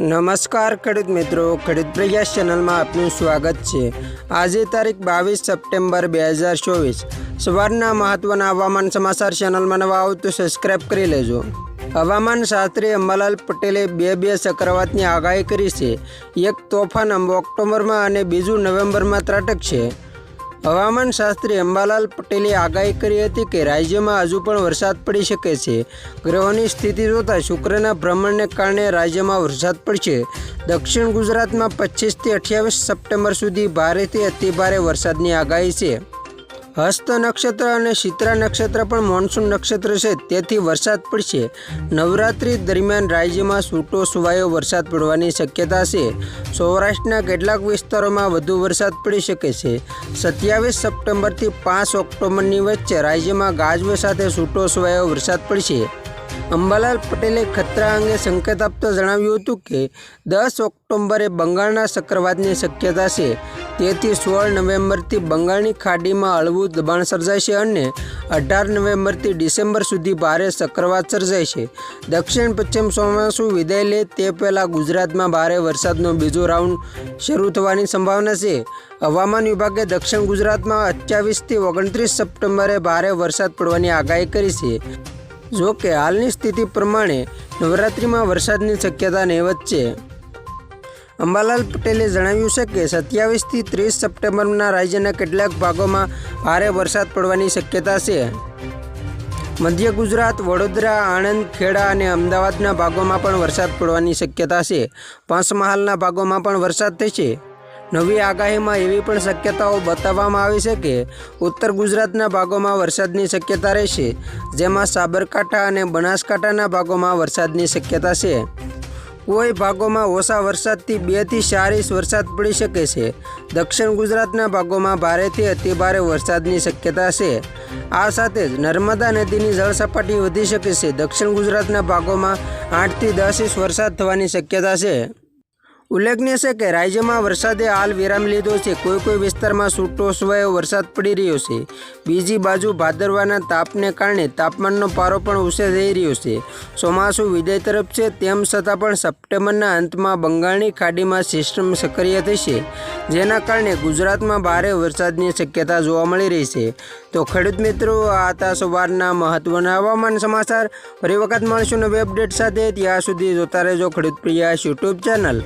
નમસ્કાર ખેડૂત મિત્રો, ખેડૂત પ્રયાસ ચેનલમાં આપનું સ્વાગત છે। આજે તારીખ 22 સપ્ટેમ્બર 2024 સવારના મહત્વના હવામાન સમાચાર ચેનલમાં નવા આવો તો સબસ્ક્રાઇબ કરી લેજો। હવામાન શાસ્ત્રી અંબાલાલ પટેલે બે ચક્રવાતની આગાહી કરી છે। એક તોફાન ઓક્ટોબરમાં અને બીજું નવેમ્બરમાં ત્રાટકશે। હવામાન શાસ્ત્રી અંબાલાલ પટેલે આગાહી કરી હતી કે રાજ્યમાં હજુ પણ વરસાદ પડી શકે છે। ગ્રહોની સ્થિતિ જોતાં શુક્રના ભ્રમણને કારણે રાજ્યમાં વરસાદ પડશે। દક્ષિણ ગુજરાતમાં 25 થી 28 સપ્ટેમ્બર સુધી ભારેથી અતિભારે વરસાદની આગાહી છે। હસ્ત નક્ષત્ર અને ચિત્રા નક્ષત્ર પણ મોન્સૂન નક્ષત્ર છે, તેથી વરસાદ પડશે। નવરાત્રિ દરમિયાન રાજ્યમાં છૂટો છવાયો વરસાદ પડવાની શક્યતા છે। સૌરાષ્ટ્રના કેટલાક વિસ્તારોમાં વધુ વરસાદ પડી શકે છે। 27 સપ્ટેમ્બરથી 5 ઓક્ટોબરની વચ્ચે રાજ્યમાં ગાજવીજ સાથે છૂટો છવાયો વરસાદ પડશે। અંબાલાલ પટેલે ખતરા અંગે સંકેત આપતા જણાવ્યું હતું કે 10 ઓક્ટોબરે બંગાળના ચક્રવાતની શક્યતા છે, તેથી 16 નવેમ્બરથી બંગાળની ખાડીમાં હળવું દબાણ સર્જાશે અને 18 નવેમ્બરથી ડિસેમ્બર સુધી ભારે ચક્રવાત સર્જાશે। દક્ષિણ પશ્ચિમ ચોમાસું વિદાય લે તે પહેલાં ગુજરાતમાં ભારે વરસાદનો બીજો રાઉન્ડ શરૂ થવાની સંભાવના છે। હવામાન વિભાગે દક્ષિણ ગુજરાતમાં 28 થી 29 સપ્ટેમ્બરે ભારે વરસાદ પડવાની આગાહી કરી છે। જો કે હાલની સ્થિતિ પ્રમાણે નવરાત્રિમાં વરસાદની શક્યતા નહીવત છે। અંબાલાલ પટેલે જણાવ્યું છે કે 27 થી 30 સપ્ટેમ્બરના રાજ્યના કેટલાક ભાગોમાં ભારે વરસાદ પડવાની શક્યતા છે। મધ્ય ગુજરાત, વડોદરા, આણંદ, ખેડા અને અમદાવાદના ભાગોમાં પણ વરસાદ પડવાની શક્યતા છે। પંચમહાલના ભાગોમાં પણ વરસાદ થશે। નવી આગાહીમાં એવી પણ શક્યતાઓ બતાવવામાં આવી છે કે ઉત્તર ગુજરાતના ભાગોમાં વરસાદની શક્યતા રહેશે, જેમાં સાબરકાંઠા અને બનાસકાંઠાના ભાગોમાં વરસાદની શક્યતા છે। કોઈ ભાગોમાં ઓછા વરસાદથી 2 થી 4 ઇંચ વરસાદ પડી શકે છે। દક્ષિણ ગુજરાતના ભાગોમાં ભારેથી અતિભારે વરસાદની શક્યતા છે। આ સાથે જ નર્મદા નદીની જળસપાટી વધી શકે છે। દક્ષિણ ગુજરાતના ભાગોમાં 8 થી 10 ઇંચ વરસાદ થવાની શક્યતા છે। ઉલ્લેખનીય છે કે રાજ્યમાં વરસાદે હાલ વિરામ લીધો છે। કોઈ વિસ્તારમાં છૂટો છવાયો વરસાદ પડી રહ્યો છે। બીજી બાજુ ભાદરવાના તાપને કારણે તાપમાનનો પારો પણ ઊંચે જઈ રહ્યો છે। ચોમાસું વિદાય તરફ છે, તેમ છતાં પણ સપ્ટેમ્બરના અંતમાં બંગાળની ખાડીમાં સિસ્ટમ સક્રિય થશે, જેના કારણે ગુજરાતમાં ભારે વરસાદની શક્યતા જોવા મળી રહી છે। તો ખેડૂત મિત્રો, આ હતા સવારના મહત્વના હવામાન સમાચાર। ફરી વખત મળશું નવી અપડેટ સાથે। ત્યાં સુધી જોતા રહેજો ખેડૂત પ્રયાસ યુટ્યુબ ચેનલ।